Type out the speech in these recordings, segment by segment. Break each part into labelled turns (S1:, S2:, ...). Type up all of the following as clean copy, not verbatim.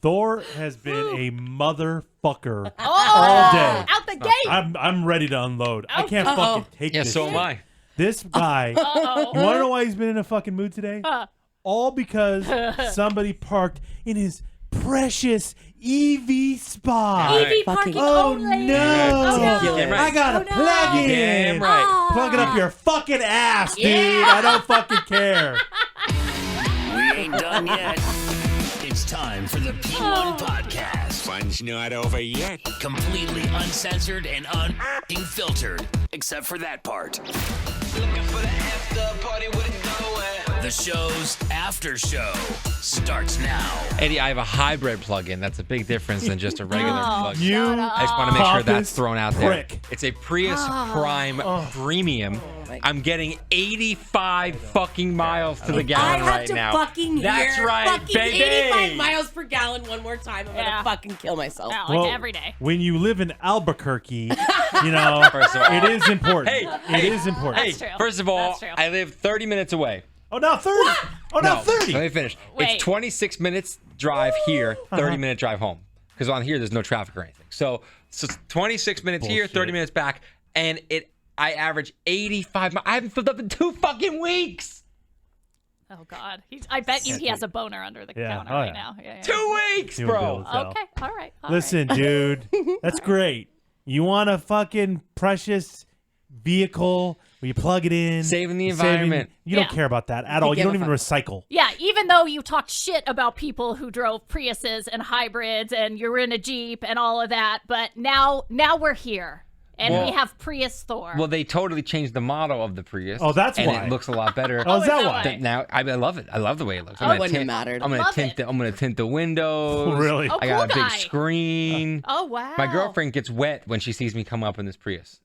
S1: Thor has been a motherfucker all day.
S2: Out the gate.
S1: I'm ready to unload. I can't fucking take this.
S3: Yeah, so am I.
S1: This guy, you want to know why he's been in a fucking mood today? All because somebody parked in his precious EV spot.
S2: EV parking only.
S1: No.
S3: Damn right.
S1: I gotta plug it in.
S3: Damn right.
S1: Plug it up your fucking ass, dude. I don't fucking care.
S4: We ain't done yet. It's time for the P1 podcast. Fun's not over yet. Completely uncensored and unfiltered, except for that part. Looking for the after party with it going. The show's after show starts now.
S3: Eddie, I have a hybrid plug-in. That's a big difference than just a regular plug-in.
S1: You
S3: I just want to make sure that's thrown out there.
S1: prick.
S3: It's a Prius Prime Premium. I'm getting 85 fucking miles to the gallon right now.
S2: I have to fucking hear
S3: That's right,
S2: fucking
S3: baby.
S2: 85 miles per gallon one more time. I'm gonna fucking kill myself.
S5: Yeah, like every day.
S1: When you live in Albuquerque, you know,
S3: First of all-
S1: it is important.
S3: Hey,
S1: it is important.
S3: Hey,
S5: That's true.
S3: first of all,
S5: That's true.
S3: I live 30 minutes away.
S1: Oh, now 30. Oh, now 30.
S3: Let me finish.
S5: Wait.
S3: It's 26 minutes drive here, 30-minute drive home. Because on here, there's no traffic or anything. So 26 minutes here, 30 minutes back, and I average 85 miles. I haven't filled up in 2 fucking weeks.
S5: Oh God, I bet you he has a boner under the counter right now. Yeah.
S3: 2 weeks,
S1: He would be able
S3: bro.
S1: to tell.
S5: Okay, all right.
S1: Listen, dude, that's great. You want a fucking precious vehicle where you plug it in,
S3: Saving the environment.
S1: You don't
S5: Yeah.
S1: care about that at all. You
S2: give
S1: don't
S2: a
S1: even
S2: fuck.
S1: recycle.
S5: Yeah, even though you talked shit about people who drove Priuses and hybrids and you're in a Jeep and all of that, but now we're here and we have Prius Thor.
S3: Well, they totally changed the model of the Prius.
S1: Oh, that's
S3: and
S1: why.
S3: it looks a lot better.
S1: Oh, is that
S5: is that
S1: why?
S5: why?
S3: Now I love it. I love the way it looks.
S2: Oh, it wouldn't have mattered.
S3: I'm gonna
S5: Love
S3: tint
S5: it.
S3: I'm gonna tint the windows.
S1: Really?
S5: Oh,
S3: I got a
S5: cool
S3: big
S5: guy.
S3: screen.
S5: Oh wow.
S3: My girlfriend gets wet when she sees me come up in this Prius.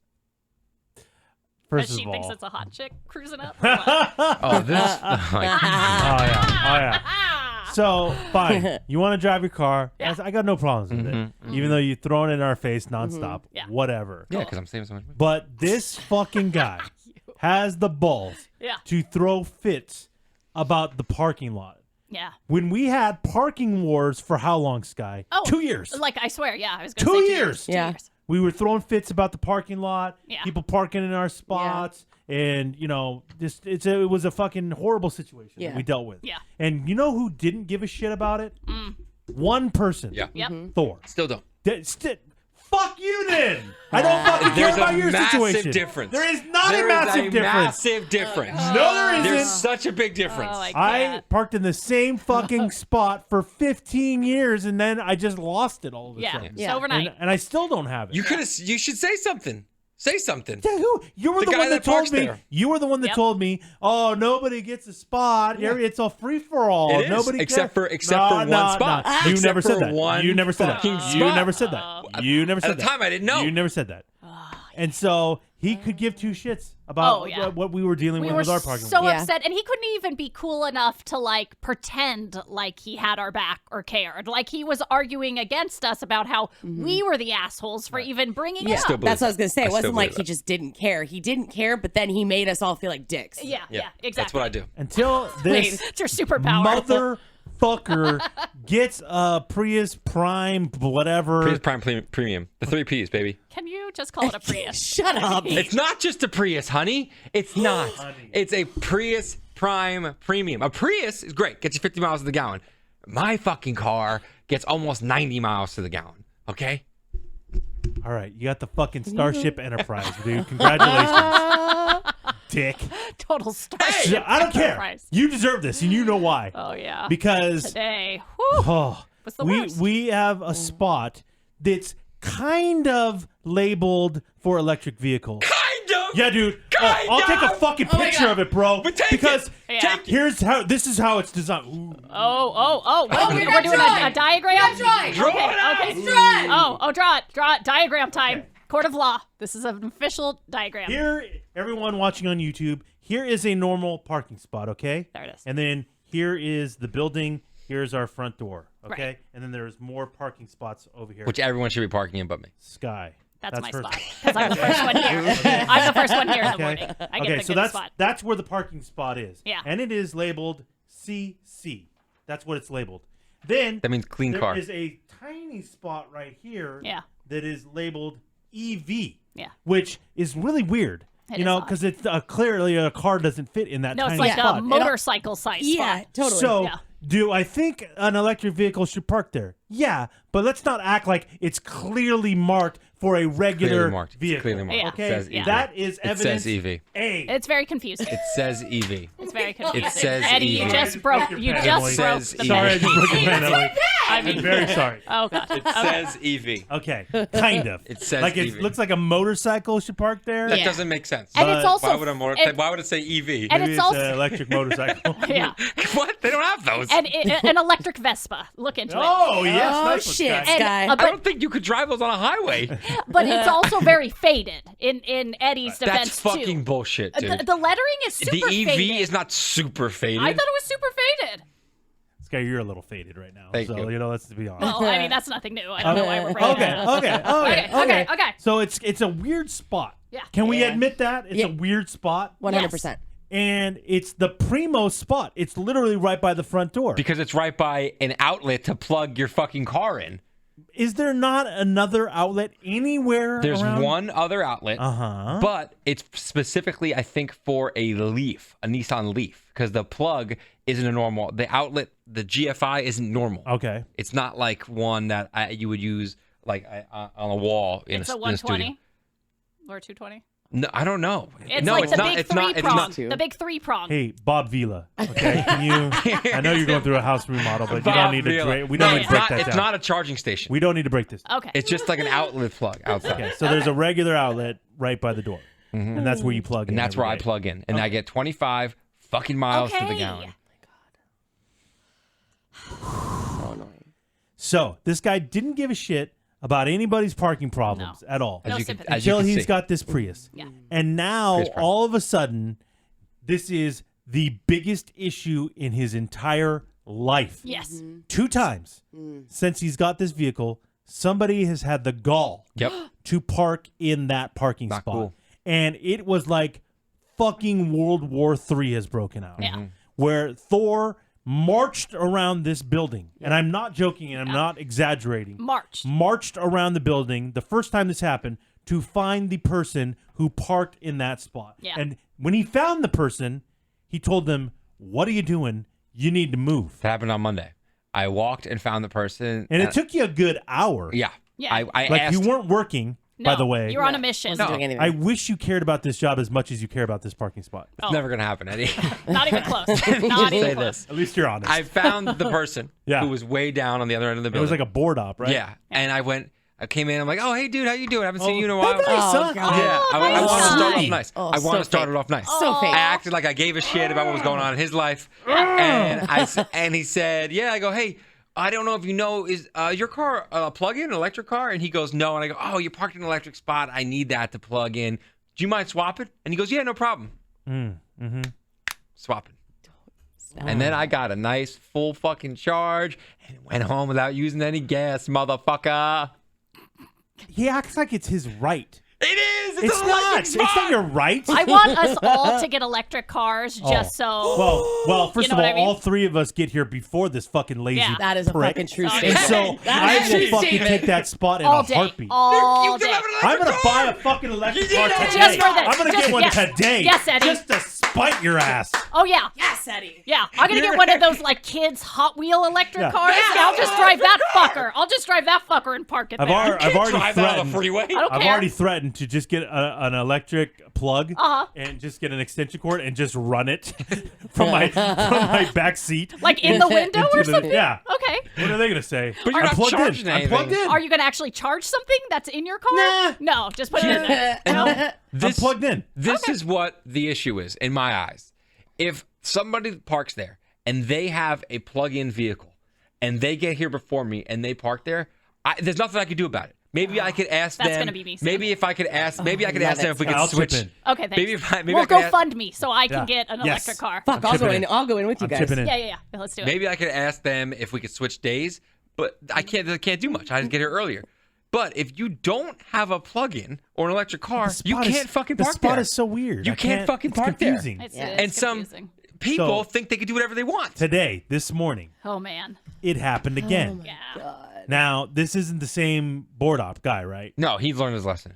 S1: First
S5: Because she
S1: of all,
S5: thinks it's a hot chick cruising up. Or what?
S3: Oh, this. Oh,
S1: oh yeah.
S5: Ah!
S1: So fine, you want to drive your car?
S5: Yeah.
S1: I got no problems with it. Even though you're throwing it in our face nonstop,
S5: Yeah.
S1: whatever.
S3: yeah, because I'm saving so much money.
S1: But this fucking guy has the balls
S5: Yeah.
S1: to throw fits about the parking lot.
S5: Yeah.
S1: When we had parking wars for how long, Sky?
S5: Oh,
S1: 2 years.
S5: Like I swear, yeah, I was going to
S1: 2
S5: say 2
S1: years.
S5: years. 2
S2: Yeah.
S5: years.
S1: We were throwing fits about the parking lot,
S5: Yeah.
S1: people parking in our spots, and you know, it was a fucking horrible situation that we dealt with.
S5: Yeah.
S1: And you know who didn't give a shit about it? One person.
S3: Yeah.
S5: Yep.
S1: Thor.
S3: Still don't.
S1: Fuck you then. I don't fucking care
S3: There's
S1: about
S3: a
S1: your
S3: massive
S1: situation.
S3: difference.
S1: There is not
S3: There
S1: a
S3: is
S1: massive difference.
S3: Massive difference.
S1: No, there
S3: There's
S1: isn't.
S3: such a big difference.
S5: Oh, I
S1: I
S5: can't.
S1: parked in the same fucking spot for 15 years, and then I just lost it all of a
S5: Yeah.
S1: sudden.
S5: It's
S2: Yeah.
S5: overnight.
S1: And I still don't have it.
S3: You should say something. Say something.
S1: Yeah, you were
S3: The
S1: the,
S3: guy
S1: one that
S3: that parks
S1: told me.
S3: there.
S1: You were the one that
S5: Yep.
S1: told me. Oh, nobody gets a spot. It's a free for all.
S3: It is,
S1: Nobody
S3: except
S1: cares.
S3: for one spot.
S1: You
S3: Except
S1: never said
S3: for
S1: that.
S3: one
S1: You never said that.
S3: fucking
S1: You
S3: spot.
S1: never said that. You never said
S3: At
S1: that.
S3: the time, I didn't know.
S1: You never said that. And so he could give two shits about
S5: Oh, yeah.
S1: what we were dealing
S5: We
S1: with
S5: were
S1: our parking
S5: so
S1: lot.
S2: Yeah.
S5: upset, and he couldn't even be cool enough to like pretend like he had our back or cared. Like he was arguing against us about how we were the assholes for even bringing it
S2: Yeah,
S3: still
S5: up.
S3: believe
S2: that's what I was gonna say.
S3: I
S2: It
S3: still
S2: wasn't like
S3: believe
S2: he
S3: that.
S2: just didn't care. He didn't care, but then he made us all feel like dicks.
S5: Yeah, exactly.
S3: That's what I do.
S1: Until this
S5: It's your superpower.
S1: motherfucker gets a Prius Prime whatever.
S3: Prius Prime Premium. The 3 Ps, baby.
S5: Can you just call it a Prius?
S2: Shut up.
S3: It's not just a Prius, honey. It's not. It's a Prius Prime Premium. A Prius is great. Gets you 50 miles to the gallon. My fucking car gets almost 90 miles to the gallon. Okay?
S1: All right, you got the fucking Starship Enterprise, dude. Congratulations, dick.
S5: Total starship.
S1: I don't care.
S5: Enterprise.
S1: You deserve this, and you know why.
S5: Oh yeah.
S1: Because
S5: Today, whew, was the worst.
S1: we have a spot that's kind of labeled for electric vehicles.
S3: Kind of.
S1: Yeah, dude.
S3: Kind
S1: I'll take a
S3: of.
S1: fucking
S2: Oh my
S1: picture
S2: God.
S1: of it, bro.
S3: But take
S1: because
S3: it.
S5: Yeah.
S1: this is how it's designed. Ooh.
S5: Oh! What,
S2: we
S5: we're
S2: got
S5: doing
S2: drawing.
S5: a diagram.
S2: Drawing.
S3: Draw
S5: Okay,
S3: it out.
S5: okay.
S2: Drawing.
S5: Draw it. Diagram time. Court of law. This is an official diagram.
S1: Here, everyone watching on YouTube, here is a normal parking spot, okay?
S5: There it is.
S1: And then here is the building. Here's our front door, okay?
S5: Right.
S1: And then there's more parking spots over here.
S3: Which everyone should be parking in but me.
S1: Sky.
S5: That's my
S1: her
S5: spot. Because I'm the first one here. I'm the first one here in the morning. I get the
S1: so
S5: good spot.
S1: that's where the parking spot is.
S5: Yeah.
S1: And it is labeled CC. That's what it's labeled. Then
S3: That means clean car.
S1: There is a tiny spot right here
S5: Yeah.
S1: that is labeled EV.
S5: Yeah.
S1: Which is really weird.
S5: It
S1: You
S5: is
S1: know,
S5: odd.
S1: because it's clearly a car doesn't fit in that
S5: No,
S1: tiny
S5: it's like
S1: spot.
S5: a motorcycle size
S2: Yeah,
S5: spot.
S2: totally.
S1: So,
S5: Yeah.
S1: do I think an electric vehicle should park there? Yeah, but let's not act like it's clearly marked for a regular
S3: Clearly marked. It's
S1: vehicle.
S3: clearly marked.
S5: Yeah.
S1: Okay,
S3: It says EV.
S1: that is
S3: It
S1: evidence.
S3: says EV.
S1: A.
S5: It's very confusing.
S3: It says EV.
S5: It's very confusing.
S3: says
S5: Eddie, you
S3: EV.
S5: just broke. You
S1: It
S5: just broke
S3: says
S5: the
S3: EV.
S1: Sorry, I
S5: pen.
S1: just broke your pen, Emily.
S5: I
S1: I'm
S5: mean,
S1: very sorry.
S5: oh god.
S3: It says EV.
S1: Okay, kind of.
S3: It says
S1: like it
S3: EV.
S1: looks like a motorcycle should park there.
S3: That
S2: Yeah.
S3: doesn't make sense.
S5: And it's also
S3: Why would it say EV?
S5: and
S1: Maybe
S5: it's
S1: it's
S5: also
S1: an electric motorcycle.
S5: yeah,
S3: What? They don't have those.
S5: and an electric Vespa. Look into it.
S1: Oh yes,
S2: Oh,
S1: nice one,
S2: shit.
S1: Sky.
S5: And,
S2: Sky.
S5: uh,
S3: I
S5: but,
S3: don't think you could drive those on a highway.
S5: but it's also very faded in Eddie's defense
S3: That's fucking
S5: too.
S3: bullshit, dude.
S5: The lettering is super
S3: The EV
S5: faded.
S3: is not super faded.
S5: I thought it was super faded.
S1: Sky, you're a little faded right now.
S3: Thank
S1: so
S3: you.
S1: let's be honest.
S5: Well, I mean that's nothing new. I don't know why we're bringing
S1: Okay,
S5: it up. Okay.
S1: So it's a weird spot.
S5: Yeah.
S1: Can we
S2: Yeah.
S1: admit that it's
S2: Yeah.
S1: a weird spot?
S2: 100%.
S1: And it's the primo spot. It's literally right by the front door.
S3: because it's right by an outlet to plug your fucking car in.
S1: Is there not another outlet anywhere?
S3: There's
S1: around?
S3: one other outlet, but it's specifically, I think, for a Leaf, a Nissan Leaf, because the plug isn't a normal. The outlet, the GFI, isn't normal.
S1: Okay.
S3: It's not like one that you would use like on a wall in
S5: It's
S3: a
S5: a
S3: in a studio.
S5: 120 or 220.
S3: No, I don't know.
S5: It's
S3: no,
S5: like
S3: it's
S5: the
S3: not.
S5: big
S3: It's
S5: three
S3: not. It's
S5: prong.
S3: not.
S5: The big three prong.
S1: Hey, Bob Vila. Okay, can you? I know you're going through a house remodel, but you don't need to. We don't
S3: No,
S1: need
S3: it's
S1: to break
S3: not.
S1: that
S3: It's
S1: down.
S3: not a charging station.
S1: We don't need to break this.
S5: Okay.
S3: It's just like an outlet plug outside.
S1: Okay, so there's a regular outlet right by the door, and that's where you plug in.
S3: And that's where I
S1: every day.
S3: plug in, and I get 25 fucking miles to the
S5: Okay.
S3: gallon.
S2: So annoying.
S1: So this guy didn't give a shit about anybody's parking problems at all.
S5: No
S3: As you can,
S5: sympathy.
S3: as you
S1: Until
S3: can
S1: he's
S3: see.
S1: got this Prius.
S5: Yeah.
S1: And now,
S3: Prius Prime.
S1: all of a sudden, this is the biggest issue in his entire life.
S5: Yes.
S1: 2 times since he's got this vehicle, somebody has had the gall
S3: Yep.
S1: to park in that parking
S3: Not
S1: spot.
S3: cool.
S1: And it was like fucking World War III has broken out.
S5: Yeah.
S1: Where Thor marched around this building. And I'm not joking and I'm not exaggerating. Marched around the building the first time this happened to find the person who parked in that spot.
S5: Yeah.
S1: And when he found the person, he told them, "What are you doing? You need to move."
S3: That happened on Monday. I walked and found the person.
S1: And it took you a good hour.
S3: Yeah.
S5: Yeah.
S3: I
S1: Like
S3: asked.
S1: you weren't working, by
S5: No,
S1: the way.
S5: You're on a mission.
S2: Wasn't doing anything.
S1: I wish you cared about this job as much as you care about this parking spot.
S3: It's never gonna happen, Eddie.
S5: Not even close.
S3: Let me
S5: Not
S3: just
S5: even
S3: say
S5: close.
S3: this.
S1: At least you're honest.
S3: I found the person
S1: Yeah.
S3: who was way down on the other end of the
S1: It
S3: building.
S1: was like a board op, right?
S3: Yeah. And I came in. I'm like, oh, hey, dude, how you doing? I haven't seen you in a while.
S1: Nice, huh?
S2: God.
S3: Yeah, I want to
S5: nice
S3: start
S5: guy.
S3: off nice.
S2: Oh,
S3: I want
S2: so
S3: to start
S2: fake.
S3: it off nice.
S2: So fake.
S3: I acted like I gave a shit about what was going on in his life, and he said, "Yeah." I go, "Hey, I don't know if you know, is your car a plug-in, an electric car?" And he goes, "No." And I go, "Oh, you're parked in an electric spot. I need that to plug in. Do you mind swapping?" And he goes, "Yeah, no problem." Swapping. And then I got a nice full fucking charge and went home without using any gas, motherfucker.
S1: He acts like it's his right.
S3: It is.
S1: It's
S3: an
S1: not.
S3: electric
S1: It's
S3: spot.
S1: not your right.
S5: I want us all to get electric cars just so.
S1: Well, first
S5: You know
S1: of all,
S5: what I mean?
S1: all 3 of us get here before this fucking lazy
S5: Yeah.
S2: That is a
S1: prick.
S2: fucking true
S5: Sorry.
S1: And
S2: statement.
S1: so I
S2: That's a
S1: will
S2: true
S1: fucking
S2: statement.
S1: take that spot in
S5: all
S1: a
S5: day.
S1: heartbeat.
S5: All
S3: You
S5: day.
S3: don't have an
S1: I'm
S3: electric
S1: gonna
S3: car?
S1: buy a fucking electric
S3: You
S1: car
S3: did it.
S1: today.
S5: Just for this.
S1: I'm gonna
S5: Just-
S1: get one
S5: yes.
S1: today.
S5: Yes, Eddie.
S1: Just to spite your ass.
S5: Oh yeah.
S2: Yes, Eddie.
S5: Yeah, I'm gonna get one of those like kids Hot Wheel electric
S1: Yeah.
S5: cars.
S2: Yeah.
S5: And I'll just drive that fucker. I'll just drive that fucker and park it
S1: I've
S5: there.
S1: already
S3: Drive that on the
S1: threatened.
S3: freeway.
S5: I don't
S1: I've
S5: care.
S1: already threatened to just get an electric plug and just get an extension cord and just run it from my back seat.
S5: Like in the window
S1: into
S5: or
S1: the-
S5: something?
S1: Yeah.
S5: Okay.
S1: What are they gonna say?
S3: But you're
S1: I'm
S3: not
S1: plugged
S3: charging
S1: in. I'm plugged
S3: anything.
S1: in.
S5: Are you gonna actually charge something that's in your car?
S1: Nah.
S5: No, just put it in there. No.
S1: I'm plugged in.
S3: This is what the issue is in my eyes. If somebody parks there and they have a plug-in vehicle and they get here before me and they park there, there's nothing I could do about it. Maybe I could ask
S5: That's
S3: them.
S5: gonna be me soon.
S3: Maybe if I could ask. Maybe I could ask them if we could
S1: I'll chip
S3: switch.
S1: in.
S5: Okay, thanks.
S3: Maybe if I, maybe
S5: we'll
S3: I could
S5: go
S3: ask,
S5: fund me so I can
S1: Yeah.
S5: get an
S1: Yes.
S5: electric car.
S2: Fuck, I'll go
S1: chipping
S2: in.
S1: in.
S2: I'll go in with you
S1: I'm
S2: guys.
S1: chipping in.
S5: Yeah. Let's do it.
S3: Maybe I could ask them if we could switch days, but I can't do much. I just get here earlier. But if you don't have a plug-in or an electric car,
S1: The
S3: you
S1: spot
S3: can't
S1: is-
S3: fucking
S1: the
S3: park
S1: spot
S3: there.
S1: is so weird.
S3: You
S1: I
S3: can't fucking
S1: it's
S3: park
S1: confusing.
S3: there.
S5: It's
S2: Yeah.
S5: it's
S3: And some
S5: confusing.
S3: people think they can do whatever they want.
S1: Today, this morning.
S5: Oh, man.
S1: It happened again.
S2: Oh,
S5: Yeah.
S2: God.
S1: Now, this isn't the same board op guy, right?
S3: No, he learned his lesson.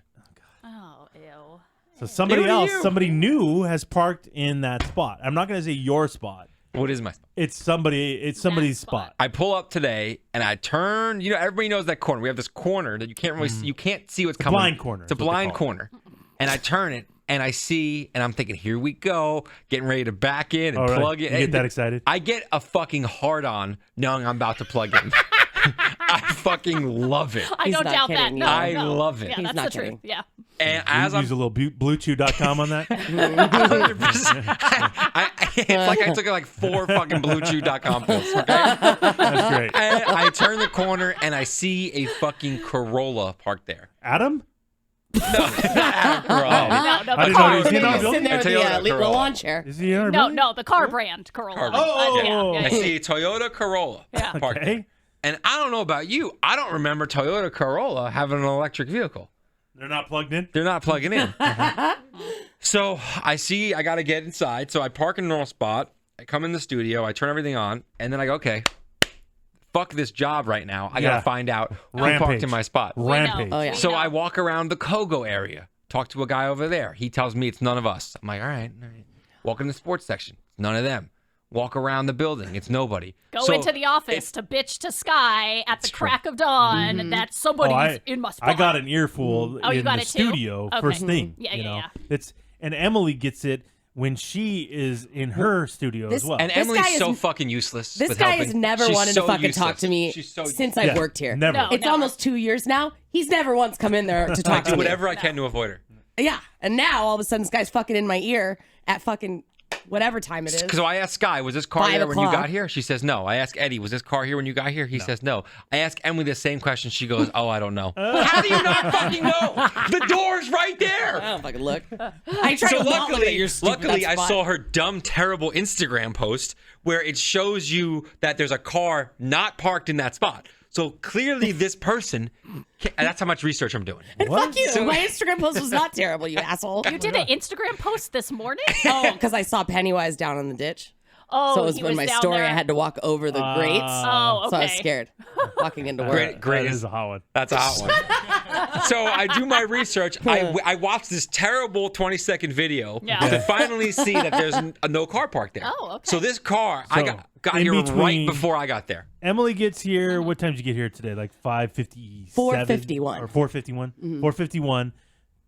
S5: Oh, ew.
S1: So somebody
S3: Maybe
S1: else,
S3: you.
S1: somebody new has parked in that spot. I'm not going to say your spot.
S3: What is my spot?
S1: It's somebody's spot.
S3: I pull up today and I turn. You know, everybody knows that corner. We have this corner that you can't really see, you can't see what's coming.
S1: Blind corner.
S3: It's a
S1: is what they
S3: blind
S1: call it.
S3: corner. And I turn it and I see, and I'm thinking, here we go, getting ready to back in and
S1: All right.
S3: plug in.
S1: You get that excited?
S3: I get a fucking hard on knowing I'm about to plug in. I fucking love it.
S5: I
S2: He's
S5: don't
S2: not
S5: doubt that.
S2: kidding you.
S5: No,
S3: I
S5: no.
S3: love it.
S5: Yeah,
S2: He's
S5: that's
S2: not
S5: the truth.
S2: kidding.
S5: Yeah.
S3: And as I'm
S1: Use a little bluechew.com on that.
S3: 100%, it's like I took like 4 fucking BlueChew.com pills. Okay,
S1: That's great.
S3: and I turn the corner and I see a fucking Corolla parked there.
S1: Adam?
S3: No, not Corolla.
S5: No,
S1: I
S5: the
S1: didn't know
S5: car.
S1: he was in our
S2: Sitting
S1: building.
S2: there with the
S3: Toyota
S2: legal
S3: Corolla.
S2: lawn chair.
S1: Is he in our
S5: No,
S1: building?
S5: no, the car brand, Corolla.
S3: Car brand.
S1: Oh.
S5: Yeah,
S3: I see a Toyota Corolla
S5: Yeah.
S3: parked
S1: Okay.
S3: there. And I don't know about you. I don't remember Toyota Corolla having an electric vehicle.
S1: They're not plugged in?
S3: They're not plugging in. So I see I got to get inside. So I park in a normal spot. I come in the studio. I turn everything on. And then I go, okay, fuck this job right now. I got
S1: Yeah.
S3: to find out who
S1: Rampage.
S3: parked in my spot.
S1: Rampage.
S2: Oh, yeah.
S3: So
S5: know.
S3: I walk around the Kogo area, talk to a guy over there. He tells me it's none of us. I'm like, all right. Walk in the sports section. None of them. Walk around the building. It's nobody.
S5: Go
S3: So
S5: into the office to bitch to Sky at the crack of dawn that somebody's in my spot.
S1: I got an earful
S5: Oh, you
S1: in
S5: got
S1: the
S5: it too?
S1: studio
S5: Okay.
S1: first thing.
S5: Yeah,
S1: you
S5: yeah,
S1: know?
S5: yeah.
S1: It's and Emily gets it when she is in her studio
S2: This-
S1: as well.
S3: And
S2: This
S3: Emily's
S2: guy is-
S3: so fucking useless.
S2: This
S3: with
S2: guy
S3: helping.
S2: has never
S3: She's
S2: wanted
S3: so
S2: to fucking
S3: useless.
S2: talk to me
S3: She's so
S2: since
S1: Yeah,
S2: I've worked here.
S1: never.
S5: No.
S2: It's almost 2 years now. He's never once come in there to
S3: I
S2: talk
S3: do
S2: to me.
S3: whatever I can to avoid her.
S2: Yeah. And now all of a sudden this guy's fucking in my ear at fucking whatever time it is.
S3: Because I asked Sky, was this car
S2: 5
S3: there when you
S2: o'clock.
S3: got here? She says no. I asked Eddie, was this car here when you got here? He says no. I ask Emily the same question. She goes, oh, I don't know. How do you not fucking know? The door's right
S2: I
S3: there.
S2: don't fucking look. I try
S3: So
S2: to not look at your
S3: luckily, I
S2: spot.
S3: saw her dumb, terrible Instagram post where it shows you that there's a car not parked in that spot. So clearly, this person. That's how much research I'm doing.
S2: Fuck you.
S3: So-
S2: My Instagram post was not terrible, you asshole.
S5: You did an Instagram post this morning?
S2: Oh, because I saw Pennywise down in the ditch.
S5: Oh,
S2: So it was
S5: he
S2: when my
S5: down
S2: story
S5: there.
S2: I had to walk over the grates.
S5: Oh, okay.
S2: So I was scared walking into work.
S3: Great
S1: That is a hot one.
S3: That's a hot one. So I do my research. I watch this terrible 20-second video
S5: Yeah.
S3: to finally see that there's no car parked there.
S5: Oh, okay.
S3: So this car, I
S1: So,
S3: got
S1: in
S3: here right
S1: between-
S3: before I got there.
S1: Emily gets here. What time did you get here today? Like 5:57?
S2: 4:51.
S1: Or 4:51? 4:51.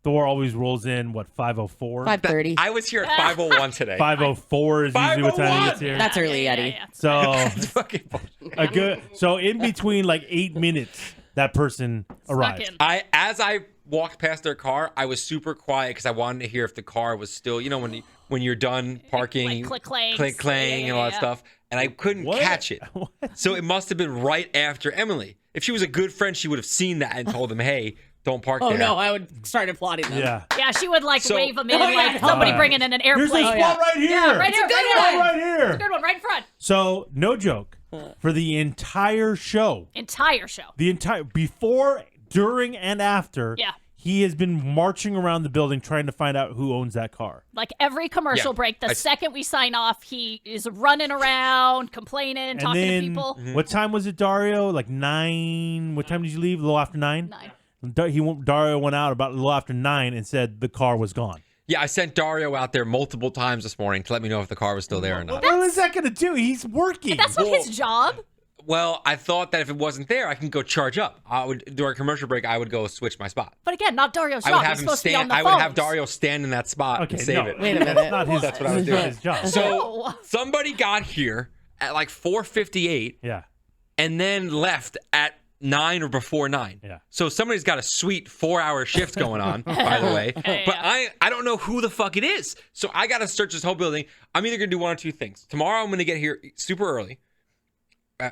S1: Thor always rolls in, what, 5:04?
S2: 5:30.
S3: I was here at 5:01 today.
S1: 5:04 is usually what time he gets here.
S2: That's early,
S5: Yeah,
S2: Eddie.
S5: yeah.
S1: So
S3: It's fucking bullshit.
S1: so in between like 8 minutes, that person arrives.
S5: in.
S3: As I walked past their car, I was super quiet because I wanted to hear if the car was still, when you're done parking,
S5: Like click-clangs.
S3: click-clang, and all that
S5: Yeah.
S3: stuff, and I couldn't
S1: What?
S3: catch it. So it must have been right after Emily. If she was a good friend, she would have seen that and told them, "Hey, don't park
S2: Oh,
S3: there."
S2: no. I would start applauding them.
S1: Yeah.
S5: Yeah, she would like
S3: So-
S5: wave them in
S2: Oh, yeah.
S5: like somebody
S1: Oh.
S5: bringing in an airplane.
S1: Here's the spot right here.
S5: Yeah, right here.
S2: a good
S5: right
S2: one.
S5: here.
S1: Right here.
S5: Good one, right in front.
S1: So, no joke. For the entire show,
S5: Entire show.
S1: before, during, and after,
S5: Yeah.
S1: he has been marching around the building trying to find out who owns that car.
S5: Like every commercial
S3: Yeah.
S5: break, the second we sign off, he is running around, complaining,
S1: And
S5: talking
S1: then,
S5: to people.
S1: what time was it, Dario? Like 9? What time did you leave? A little after 9?
S5: 9.
S1: Dario went out about a little after 9 and said the car was gone.
S3: Yeah, I sent Dario out there multiple times this morning to let me know if the car was still there or not.
S1: What is that going to do? He's working.
S5: That's not his job.
S3: Well, I thought that if it wasn't there, I can go charge up. During a commercial break, I would go switch my spot.
S5: But again, not Dario's
S3: I
S5: job.
S3: would have
S5: He's
S3: him
S5: supposed to be on
S3: stand.
S5: the
S3: I would have
S5: phones.
S3: Dario stand in that spot
S1: Okay,
S3: and save
S1: no.
S3: it.
S2: Wait a minute.
S1: That's not his,
S3: That's what I was doing.
S1: his job.
S3: So
S5: No.
S3: somebody got here at like 4:58
S1: yeah.
S3: and then left at 9 or before 9.
S1: Yeah.
S3: So somebody's got a sweet 4-hour shift going on, by the way. But I don't know who the fuck it is. So I got to search this whole building. I'm either going to do one or two things. Tomorrow I'm going to get here super early.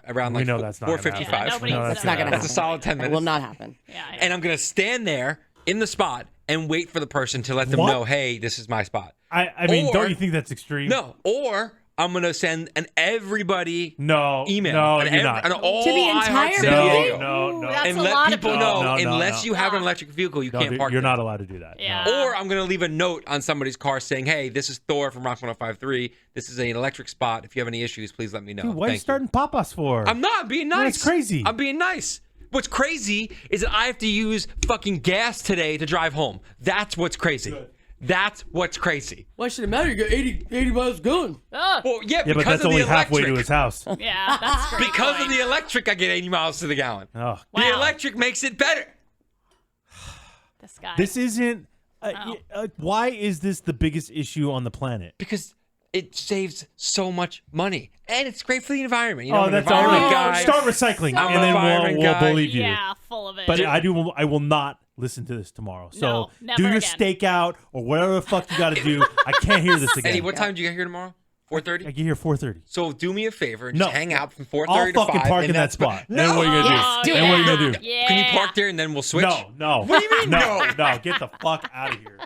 S3: Around
S1: We
S3: like
S1: know that's not gonna
S3: 4:55.
S5: happen. Yeah, nobody-
S1: No,
S2: That's not going to
S3: That's
S2: happen.
S3: a solid 10
S2: It
S3: minutes.
S2: will not happen.
S5: Yeah, yeah.
S3: And I'm going to stand there in the spot and wait for the person to let them
S1: What?
S3: know, hey, this is my spot.
S1: I mean,
S3: Or-
S1: don't you think that's extreme?
S3: No. Or I'm going to send an everybody
S1: No.
S3: email.
S1: No,
S3: an
S1: you're not.
S3: an all
S2: To the entire
S3: iHeart San
S2: building?
S3: Diego.
S1: No.
S5: That's
S3: and
S5: a
S3: let
S5: lot of
S3: people
S5: people.
S3: know,
S1: No,
S3: unless you have an
S5: No.
S3: electric vehicle, you
S1: No,
S3: can't
S1: dude,
S3: park
S1: you're
S3: there.
S1: not allowed to do that.
S5: Yeah.
S1: No.
S3: Or I'm going to leave a note on somebody's car saying, hey, this is Thor from Rock 105.3. This is an electric spot. If you have any issues, please let me know.
S1: Dude, what are you
S3: Thank
S1: starting papas for?
S3: I'm not. I'm being nice.
S1: That's crazy.
S3: I'm being nice. What's crazy is that I have to use fucking gas today to drive home. That's what's crazy. That's what's crazy.
S2: Why should it matter? You got 80 miles going.
S5: Ugh.
S3: Well, yeah,
S1: Yeah, but
S3: because
S1: that's
S3: of the
S1: only
S3: electric.
S1: halfway to his house.
S5: Yeah, that's great.
S3: Because of
S5: point.
S3: the electric, I get 80 miles to the gallon.
S1: Oh,
S3: The
S5: Wow.
S3: electric makes it better.
S5: This guy.
S1: this isn't.
S5: Oh.
S1: Why is this the biggest issue on the planet?
S3: Because it saves so much money. And it's great for the environment. You know,
S1: Oh,
S3: I'm an
S1: that's all
S3: environment
S1: right.
S3: guy.
S1: Start recycling,
S3: I'm
S1: and
S3: an
S1: then
S3: environment
S1: we'll
S3: guy.
S1: believe you.
S5: Yeah, full of it.
S1: But I will not listen to this tomorrow. So
S5: No, never
S1: do your
S5: again.
S1: stakeout or whatever the fuck you got to do. I can't hear this again.
S3: Eddie, what time do you get here tomorrow? 4:30?
S1: I get here 4:30.
S3: So do me a favor and
S1: No.
S3: just hang out from 4:30
S1: I'll
S3: to 5.
S1: fucking park in that spot.
S3: No.
S1: Then what are you gonna
S5: Oh,
S1: do?
S5: yeah.
S1: Then what are you gonna do?
S5: Yeah.
S3: Can you park there and then we'll switch?
S1: No.
S3: What do you mean
S1: no? Get the fuck out of here.